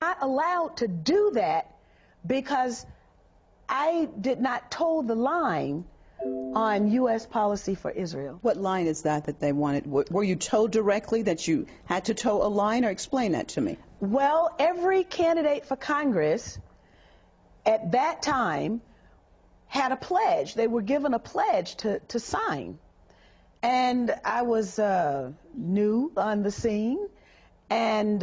Not allowed to do that because I did not toe the line on U.S. policy for Israel. What line is that they wanted? Were you told directly that you had to toe a line, or explain that to me? Well, every candidate for Congress at that time had a pledge. They were given a pledge to sign. And I was new on the scene. And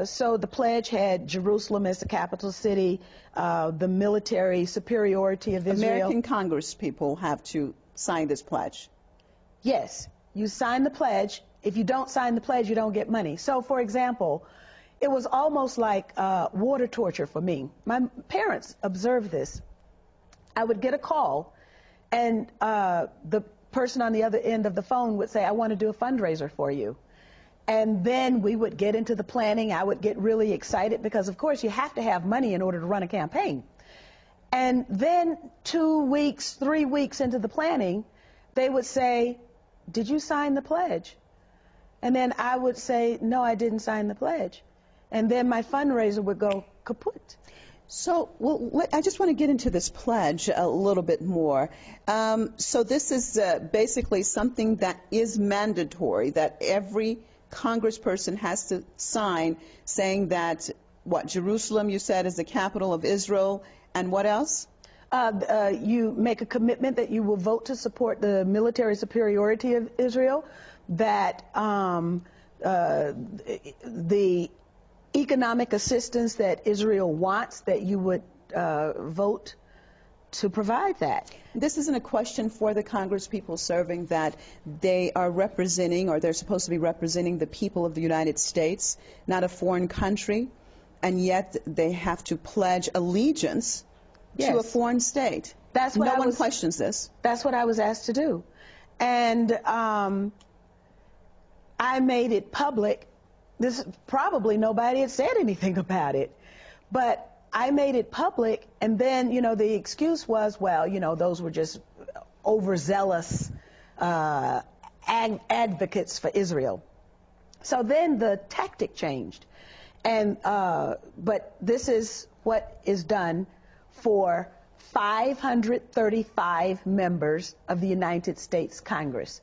so the pledge had Jerusalem as the capital city, the military superiority of Israel. American Congress people have to sign this pledge. Yes, you sign the pledge. If you don't sign the pledge, you don't get money. So, for example, it was almost like water torture for me. My parents observed this. I would get a call, and the person on the other end of the phone would say, I want to do a fundraiser for you. And then we would get into the planning. I would get really excited because, of course, you have to have money in order to run a campaign. And then 2 weeks, 3 weeks into the planning, they would say, did you sign the pledge? And then I would say, no, I didn't sign the pledge. And then my fundraiser would go kaput. So, well, I just want to get into this pledge a little bit more. So this is basically something that is mandatory, that every congressperson has to sign, saying that, what, Jerusalem, you said, is the capital of Israel, and what else? You make a commitment that you will vote to support the military superiority of Israel, that the economic assistance that Israel wants, that you would vote to provide that. This isn't a question for the Congress people serving, that they are representing, or they're supposed to be representing, the people of the United States, not a foreign country, and yet they have to pledge allegiance to a foreign state. That's what no one questions this. That's what I was asked to do. And I made it public. This probably nobody had said anything about it, but I made it public, and then, you know, the excuse was, well, you know, those were just overzealous advocates for Israel. So then the tactic changed, and but this is what is done for 535 members of the United States Congress.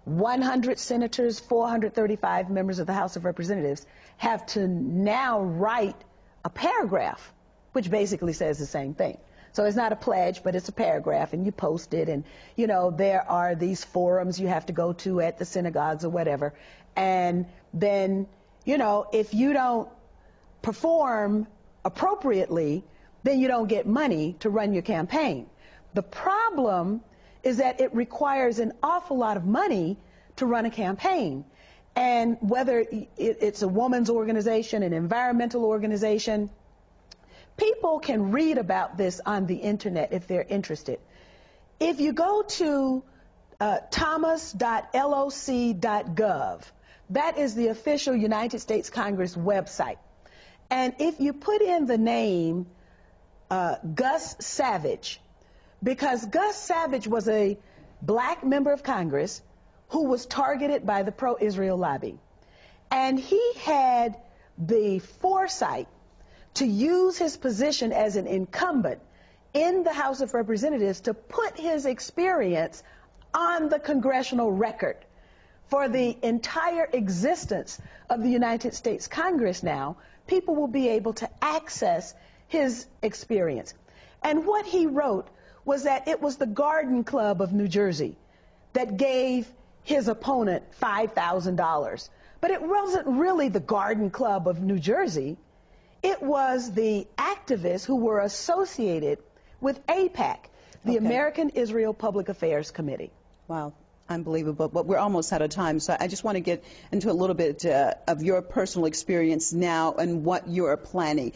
100 senators, 435 members of the House of Representatives have to now write a paragraph, which basically says the same thing. So it's not a pledge, but it's a paragraph, and you post it, and, you know, there are these forums you have to go to at the synagogues or whatever, and then, you know, if you don't perform appropriately, then you don't get money to run your campaign. The problem is that it requires an awful lot of money to run a campaign. And whether it's a woman's organization, an environmental organization, people can read about this on the internet if they're interested. If you go to thomas.loc.gov, that is the official United States Congress website. And if you put in the name Gus Savage, because Gus Savage was a black member of Congress who was targeted by the pro-Israel lobby. And he had the foresight to use his position as an incumbent in the House of Representatives to put his experience on the congressional record. For the entire existence of the United States Congress now, people will be able to access his experience. And what he wrote was that it was the Garden Club of New Jersey that gave his opponent $5,000. But it wasn't really the Garden Club of New Jersey. It was the activists who were associated with AIPAC, the American Israel Public Affairs Committee. Wow. Unbelievable, but we're almost out of time, so I just want to get into a little bit of your personal experience now and what you're planning.